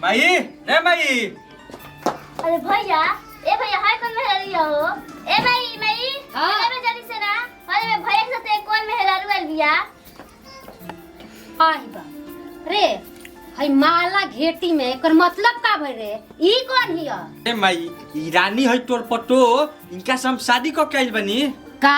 माई रे माई। अरे भैया हाय कौन मेहरारू हो? ए माई अरे जल्दी से ना। अरे मैं भैया के साथ कौन मेहरारू आइल बिया? आई बा रे हई माला घेटी में एकर मतलब का भई रे? ई कौन हिया? ए माई ई रानी है तोर पटो, इनका से हम शादी को कैल बनी। का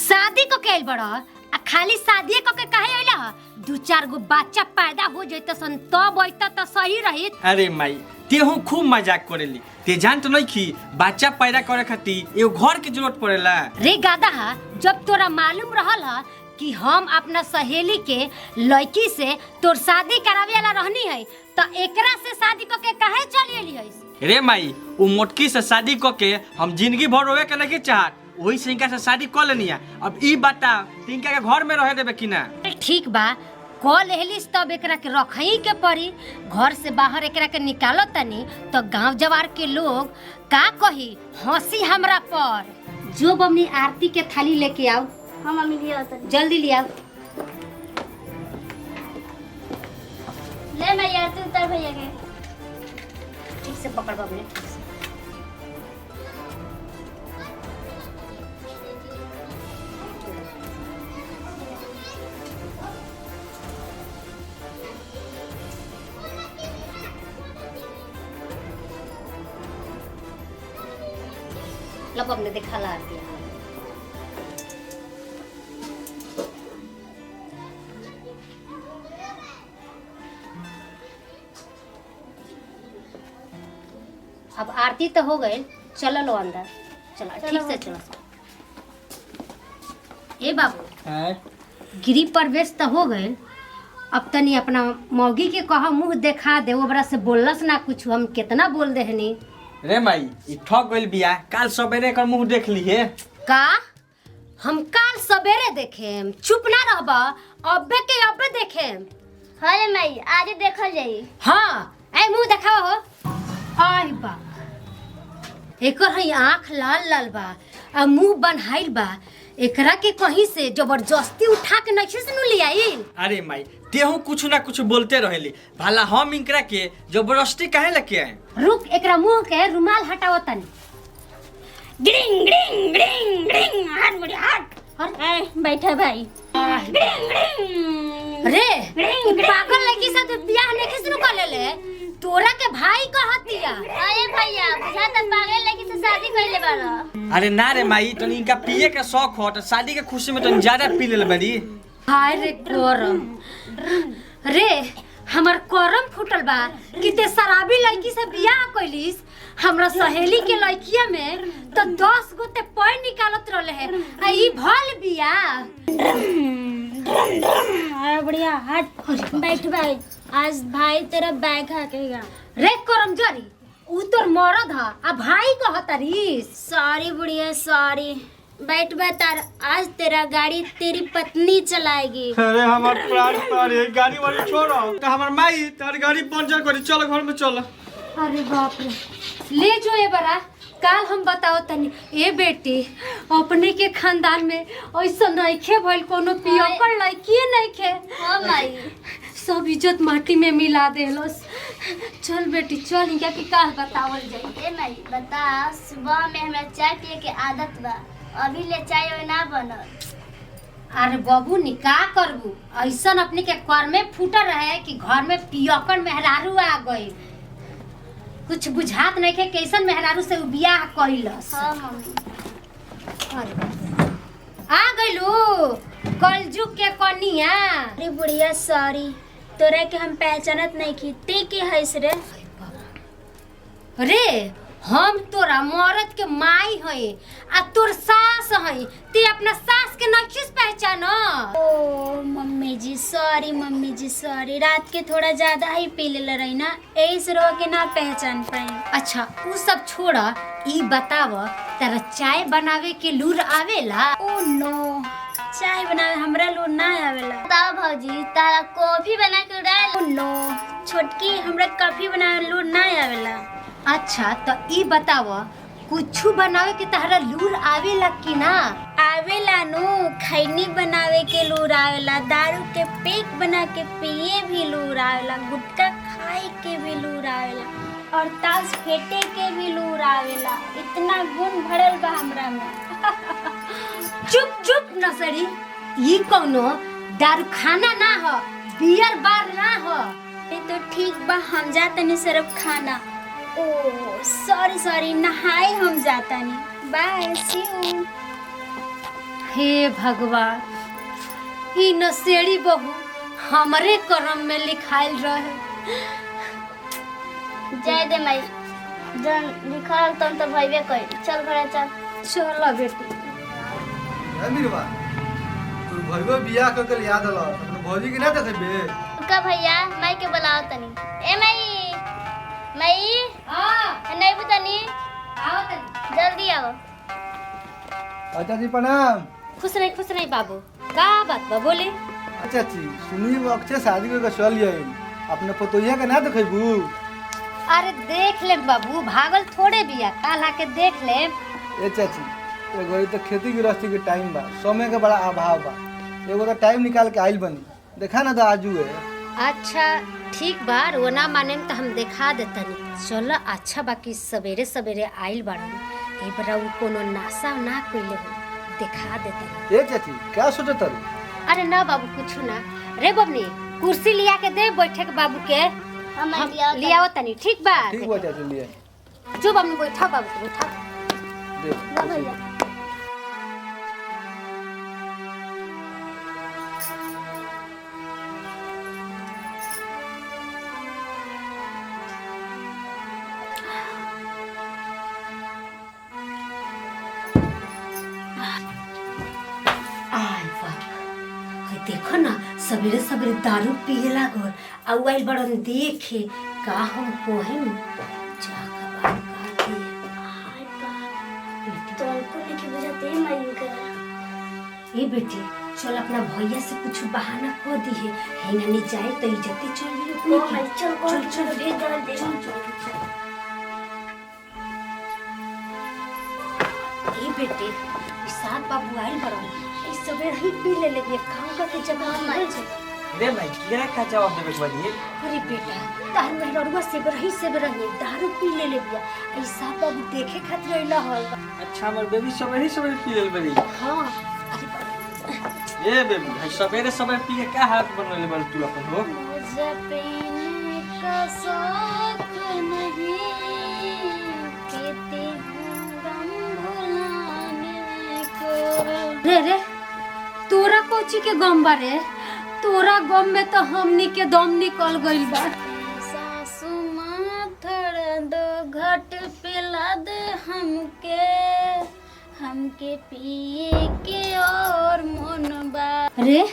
शादी को कैल बड़ा? आ खाली शादी को के काहे आइला? दू चार गो बच्चा पैदा हो जइत सन तब अइता त सही रहित। अरे माई तेहू खूब मजाक करेली। ते जान तो नहीं की बच्चा पैदा करे खातिर एगो घर के जरूरत पड़ेला। रे गादा जब तोरा मालूम रहल ह कि हम अपना सहेली के लड़की से तोर शादी करावे वाला रहनी है त एकरा से शादी को के काहे चली एली है? रे माई वो मोटकी से शादी को के हम जिंदगी भर रोवे के नहीं चाहत, वही से इनका से शादी कर लेनी है। अब ई बता इनका के घर में रहे देबे कि ना? ठीक बा कॉल एलिस तब एकरा के रखई के पड़ी। घर से बाहर एकरा के निकालो तनी तो गांव जवार के लोग का कही, हंसी हमरा पर। जो बमनी आरती के थाली लेके आओ। हां मम्मी लिया तनी जल्दी ले आओ। ले मैया तू उतर भैया के। ठीक से पकड़ बबले। लब हमने देखा ला दिया। अब आरती तो हो गई, चलो लो अंदर। चलो ठीक से चलो। ए बाबू गिरी प्रवेश तो हो गए, अब तनी अपना मौगी के कहा मुंह देखा दे। ओबरा से बोलस ना कुछ, हम कितना बोल देहनी। रे माई ई ठग गइल बिया, काल सवेरे एकर मुंह देख लीहे। का हम काल सवेरे देखेम? चुप ना रहबा, अबे के अबे देखेम। हां रे माई आज देखल जाई। हां ए मुंह देखाओ हो। आई बा एकर हई आँख लाल लाल बा आ मुंह बनहाइल बा। एकरा के कहीं से जबरदस्ती उठा के नहीं से नु लियाई। अरे माई तेहू कुछ ना कुछ बोलते रहेली, भला हम इनकरा के जबरदस्ती काहे लेके आए? रुक एकरा मुंह के रुमाल हटाओ तनी। ग्रिंग ग्रिंग ग्रिंग ग्रिंग हाथ मुड़ी हाथ। ए बैठा भाई। ग्रिंग ग्रिंग रे ई पागल लड़की से तो बियाह नहीं किसनु कर लेले? तोरा के भाई कहतिया। अरे भैया बुझा त पागल लड़की से शादी कइले बारो। अरे ना रे माई तो इनका पिए के शौक हो तो शादी के खुशी में तो ज्यादा पी ले बड़ी। हाय रे करम रे हमर करम फुटल बा कि ते शराबी लड़की से बियाह कइलिस। हमरा सहेली के लड़किया में तो 10 गो ते पैर निकालत रहले है आ ई भल बियाह। अरे बढ़िया हट बैठ भाई। आज भाई तेरा बैग हाकेगा। रे करम जरी उ तोर मरद ह आ भाई कहतरिस। सॉरी बुढ़िया सॉरी। बैठ तार आज तेरा गाड़ी तेरी पत्नी चलाएगी। अरे हमार प्राण तारे गाड़ी वाली छोड़ो तो हमार माई तार गाड़ी पंचर करी, चलो घर में चलो। अरे बाप रे ले जो ए बरा काल हम बताओ तनी। ए बेटी अपने के खानदान में ऐसा नइखे भइल, कोनो पियकर लड़की नइखे। हां माई सब इज्जत माटी में मिला देलस। चल बेटी चल इनका के काल बतावल जाई। ए माई बता सुबह में हमरा चाय पिए के आदत बा, अभी ले चाय ओय ना बनल। अरे बाबू निकाह करबू ऐसन अपने के कर में फूटा रहे कि घर में पियकर मेहरारू आ गई। कुछ बुझात नहीं के कैसन मेहरारू से बियाह कइलस। हां मम्मी आ गइलू कलजुग के कनिया। अरे बुढ़िया सॉरी तोरा के हम पहचानत नहीं की। ते के हइस रे? रे हम तोरा मरद के माई हई आ तोर सास हई। ते अपना सास के नखिस पहचान। ओ मम्मी जी सॉरी। रात के थोड़ा ज्यादा ही पी ले रही ना, यही से रो के ना पहचान पाई। अच्छा उ सब छोड़ा, ई बताव तेरा चाय बनावे के लूर आवेला? ओ नो चाय बनावे हमरा लूर ना आवेला। बताओ भौजी तारा कॉफी बना के डाल। ओ नो छोटकी हमरा कॉफी बनावे लूर ना आवेला। अच्छा तो ई बताव कुछ बनावे के तहरा लूर आवेला कि ना? आवेला नु, खैनी बनावे के लूर आवेला, दारू के पेक बना के पिए भी लूर आवेला, गुटखा खाए खाए के भी लूर आवेला और ताश फेटे के भी लूर आवेला। इतना गुण भरल बा हमरा में। चुप चुप नसरी, ई कौनो दारू खाना ना हो, बियर बार ना हो। ये तो ठीक बा, हम जातनी सिर्फ खाना। ओ सॉरी नहाए हम जातनी। Bye, see you. हे भगवान, ई नसेड़ी बहू हमरे करम में लिखाइल रहे। जय दे माई, जन लिखल तन तो भइबे कइल। चल घरे चल। चलो बेटी। अमीरवा तू भइबो बियाह क के याद आला अपने भौजी के ना देखबे। का भैया माई के बुलाओ तनी। ए माई, माई हां नहीं बुतनी, आओ तनी, जल्दी आओ। अच्छा जी प्रणाम। खुश रही बाबू। का बात बा बोले? अच्छा जी सुनिए वो अक्षय शादी के चल गई अपने पतोहिया के ना देखबू। अरे देख ले बाबू, भागल थोड़े बिया, काल आके देख ले। ए चाची एगो तो खेती गृहस्थी के टाइम बा, समय के बड़ा अभाव बा, एगो तो टाइम निकाल के आइल बनी, देखा ना तो आजू है। अच्छा ठीक बा, वो ना माने तो हम दिखा देतनी। चलो अच्छा बाकी सवेरे सवेरे आइल बाड़न, ए बरा उ कोनो नासा ना कइले हो, दिखा देतनी। ए चाची क्या सोचत तारू? अरे ना बाबू कुछ ना। रे बबनी कुर्सी लिया के दे बैठे के बाबू के। हम हम लियाओ लियाओ तनी, ठीक बा? ठीक बा चाची लिए जो बबनी बैठा बाबू बैठा। दे ना भैया। आय बाप, हई देखो ना सवेरे सवेरे दारू पिए लागल, आइल बड़न देखे का हम कोहिम जाका बात का दिए। हाय बाप, तो को लेके बुझाते माई के। ए बेटी चल अपना भैया से कुछ बहाना कर दिए, हेना नहीं जाए तो इज्जत चल गई। ओ भाई चल चल भेज दे। ए बेटी साथ बाबू आइल बड़न, इस सवेरे ही पी ले लेबे, खाओ का के जवाब मिल जाए। रे माई केरा का जवाब देबे के बानी? अरे बेटा तार मेहररुआ से रही दारू पी ले लेबिया, ऐसा बाबू देखे खातिर अइला हल। अच्छा हमर बेबी सवेरे सवेरे पी लेल बड़ी। हां अरे बाप। ए बेबी भाई सवेरे सवेरे पी के का हालत बनले बड़ तू अपन हो? मुझे पीने का शौक नहीं, पीती हूँ गम भुलाने को। रे तोरा कोची के गम बारे? तोरा गम में तो हमनी के दम निकल गइल बा। सासू माँ थोड़ा दो घट पिला दे हमके पिए के और मन बा। रे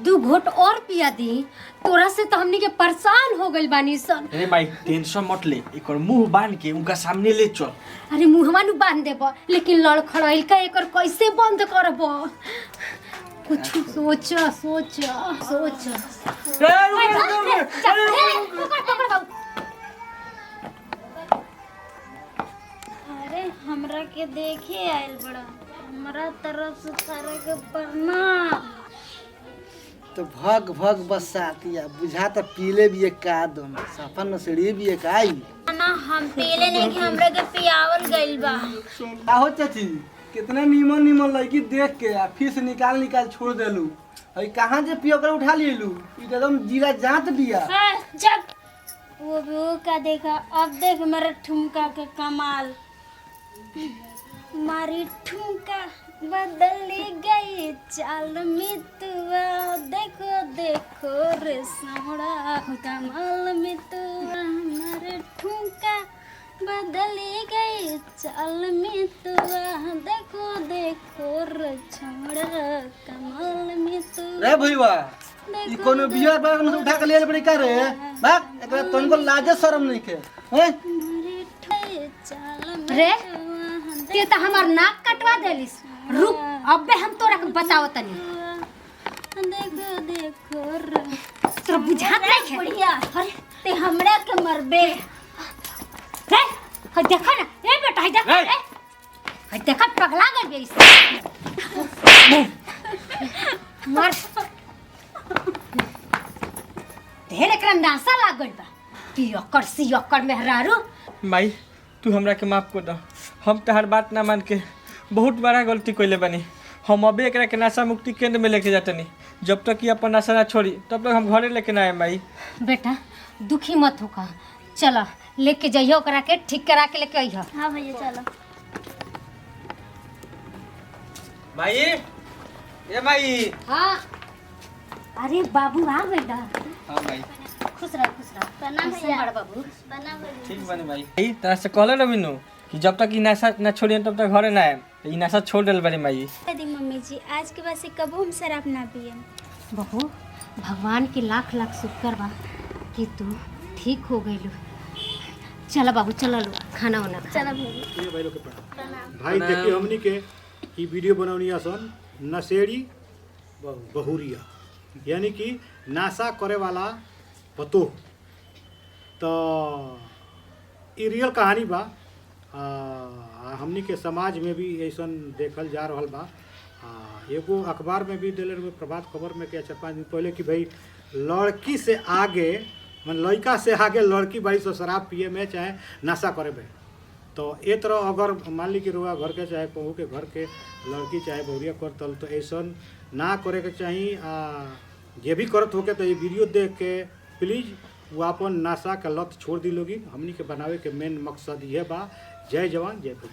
2 घोट और पिया दी, तोरा से तो हमनी के परेशान हो गइल बानी सन। अरे भाई टेंशन मत ले, एकर मुंह बांध के उनका सामने ले चल। अरे मुहवा नु बांध देब, लेकिन लड़खड़ाइल का एकर कैसे बंद करब? कुछ सोच। अरे हमरा के देखे आइल बड़ा, हमरा तरफ से सारा के प्रणाम। तो भग बसातिया बुझा तो पीले भी एक का दम सफन नसड़ी भी एक आई ना हम पीले नहीं कि हमरा के पियावल गइल बा। आहो चाची कितना नीमन लड़की देख के आ फिर से निकाल छोड़ देलू, हई कहां जे पियो कर उठा लेलू, एकदम जीरा जात दिया। जब वो का देखा, अब देख मेरा ठुमका के कमाल। मारी ठुमका बदली गई चाल मितुआ, देखो रे सावड़ा कमाल मितुआ। हमारे ठुमका बदली गई चाल मितुआ, देखो रे छौड़ा कमाल मितुआ। रे भईवा ई कोनो बियर बाग में उठा के ले बड़ी का रे बाग, एकरा तनको लाज शरम नहीं के हैं? रे ते तो हमार नाक कटवा देलिस, रुक अबे हम तोरा के बताओ तनी। देखो रे तोरा बुझात नहीं है? बढ़िया। अरे ते हमरा के मरबे। रे हई देखा ना, ए बेटा हई देखा, रे। हई देखा पगला गइल बे इस मार ढेर एकरा नासा लाग गइल बा। पियक्कर सियक्कर मेहरारू। माई तू हमरा के माफ कर दो। हम तोहर बात ना मान के बहुत बड़ा गलती कइले बानी। हम अबे एकरा के नशा मुक्ति केंद्र में लेके जातनी। जब तक कि अपन नशा ना छोड़ी तब तक हम घरे लेके ना आए माई। बेटा दुखी मत होका, चला लेके जाइए ओकरा के ठीक करा के लेके अइह। हाँ भैया चलो। माई ए माई। हाँ अरे बाबू आ बेटा। हां माई खुश रह खुश रह। प्रणाम कैसे भैया। बड़ बाबू? प्रणाम भैया। ठीक बानी माई। ई तरह से कहले रबिनु कि जब तक ई नशा ना छोड़ी तब तक घरे ना आए। ई नशा छोड़ देल बानी माई। यदि मम्मी जी आज के बाद से कबो हम शराब ना पिए। बहू भगवान के लाख लाख शुक्र बा कि तू ठीक हो गइलू। चला बाबू चला लो खाना वाना खा। चलो भैया। ये भाई लोग के प्रणाम। प्रणाम। भाई देखिए हमनी के ई वीडियो बनौनी आसन नशेड़ी बहुरिया यानी कि नाशा करे वाला पतो। तो ई रियल कहानी बा। हमनी के समाज में भी ऐसन देखल जा रहल बा। एगो अखबार में भी दिले रहे प्रभात खबर में के 4-5 दिन पहले कि भाई लड़की से आगे मन लड़का से आगे लड़की बाड़ी से शराब पिए में चाहे नशा करे में। तो ए तरह अगर मान ली कि रुआ घर के चाहे कहू के घर के लड़की चाहे बहुरिया करतल तो ऐसन ना करे के चाही। जे भी करत होके तो ये वीडियो देख के प्लीज़ वो अपन नशा का लत छोड़ दी लोगी। हमनी के बनावे के मेन मकसद ये बा। जय जवान जय भीम।